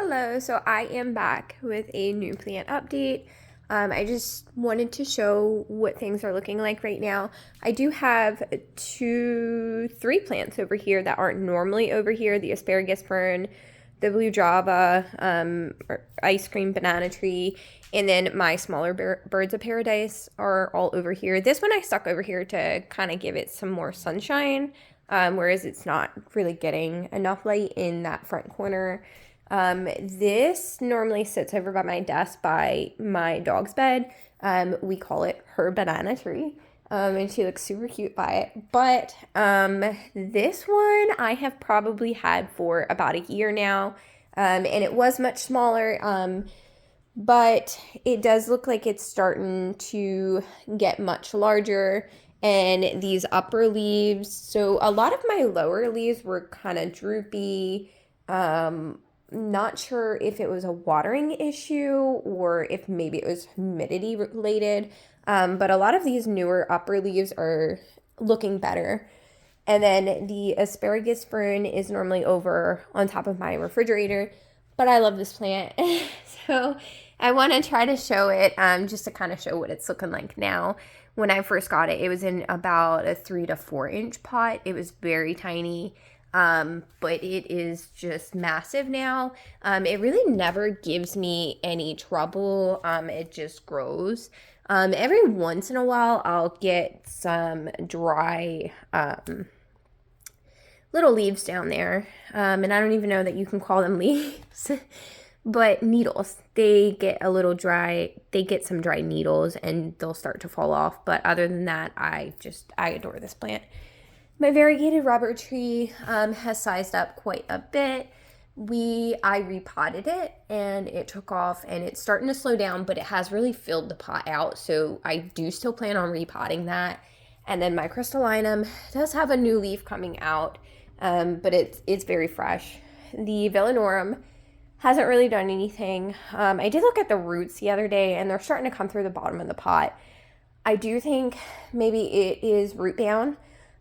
Hello, so I am back with a new plant update. I just wanted to show what things are looking like right now. I do have three plants over here that aren't normally over here: the asparagus fern, the blue java, or ice cream banana tree, and then my smaller birds of paradise are all over here. This one I stuck over here to kind of give it some more sunshine, whereas it's not really getting enough light in that front corner. This normally sits over by my desk by my dog's bed. We call it her banana tree. And she looks super cute by it. But this one I have probably had for about a year now. And it was much smaller. But it does look like it's starting to get much larger. And these upper leaves, so a lot of my lower leaves were kind of droopy. Not sure if it was a watering issue or if maybe it was humidity related. But a lot of these newer upper leaves are looking better. And then the asparagus fern is normally over on top of my refrigerator, but I love this plant. So I want to try to show it just to kind of show what it's looking like now. When I first got it, it was in about a 3 to 4 inch pot. It was very tiny. But it is just massive now. It really never gives me any trouble. It just grows. Every once in a while, I'll get some dry, little leaves down there. And I don't even know that you can call them leaves, but needles. They get a little dry. They get some dry needles and they'll start to fall off. But other than that, I adore this plant. My variegated rubber tree has sized up quite a bit. I repotted it and it took off and it's starting to slow down, but it has really filled the pot out. So I do still plan on repotting that. And then my crystallinum does have a new leaf coming out, but it's very fresh. The Villanorum hasn't really done anything. I did look at the roots the other day and they're starting to come through the bottom of the pot. I do think maybe it is root bound,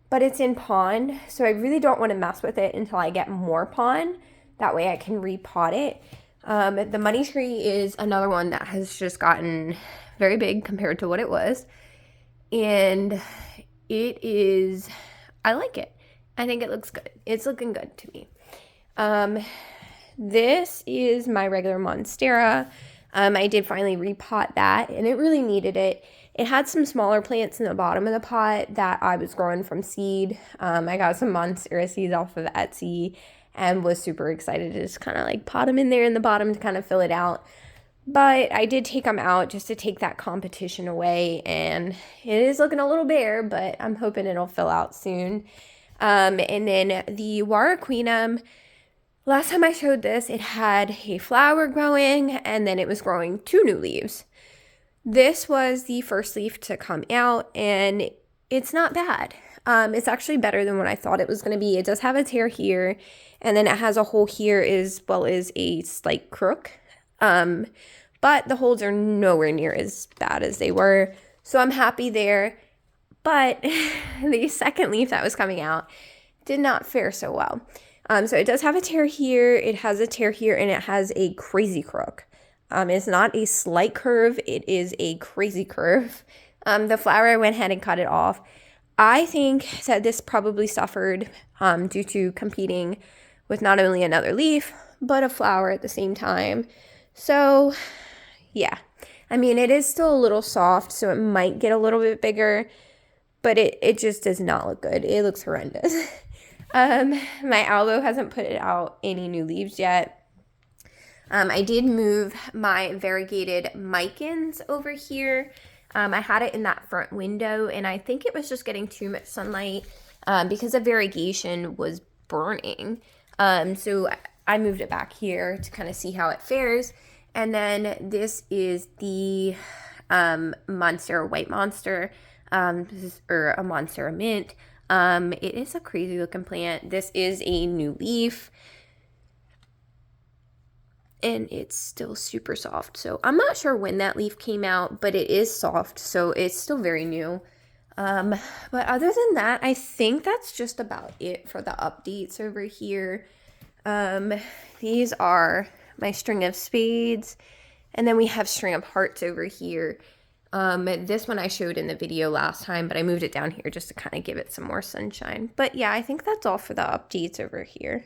but it's in pond, so I really don't want to mess with it until I get more pond. That way I can repot it. The money tree is another one that has just gotten very big compared to what it was. And I like it. I think it looks good. It's looking good to me. This is my regular Monstera. I did finally repot that, and it really needed it. It had some smaller plants in the bottom of the pot that I was growing from seed. I got some Monstera seeds off of Etsy and was super excited to just kind of like pot them in there in the bottom to kind of fill it out. But I did take them out just to take that competition away, and it is looking a little bare, but I'm hoping it'll fill out soon. And then the Warraquinum, last time I showed this, it had a flower growing, and then it was growing 2 new leaves. This was the first leaf to come out, and it's not bad. It's actually better than what I thought it was going to be. It does have a tear here, and then it has a hole here as well as a slight crook. But the holes are nowhere near as bad as they were, so I'm happy there. But the second leaf that was coming out did not fare so well. So it does have a tear here, it has a tear here, and it has a crazy crook. It's not a slight curve, it is a crazy curve. The flower, I went ahead and cut it off. I think that this probably suffered due to competing with not only another leaf, but a flower at the same time. So, yeah. I mean, it is still a little soft, so it might get a little bit bigger, but it just does not look good. It looks horrendous. My aloe hasn't put out any new leaves yet. I did move my variegated micans over here. I had it in that front window, and I think it was just getting too much sunlight because the variegation was burning. So I moved it back here to kind of see how it fares. And then this is the Monstera White Monster, or a Monstera Mint. It is a crazy looking plant. This is a new leaf, and it's still super soft. So I'm not sure when that leaf came out, but it is soft, so it's still very new. But other than that, I think that's just about it for the updates over here. These are my string of spades, and then we have string of hearts over here. This one I showed in the video last time, but I moved it down here just to kind of give it some more sunshine. But yeah, I think that's all for the updates over here.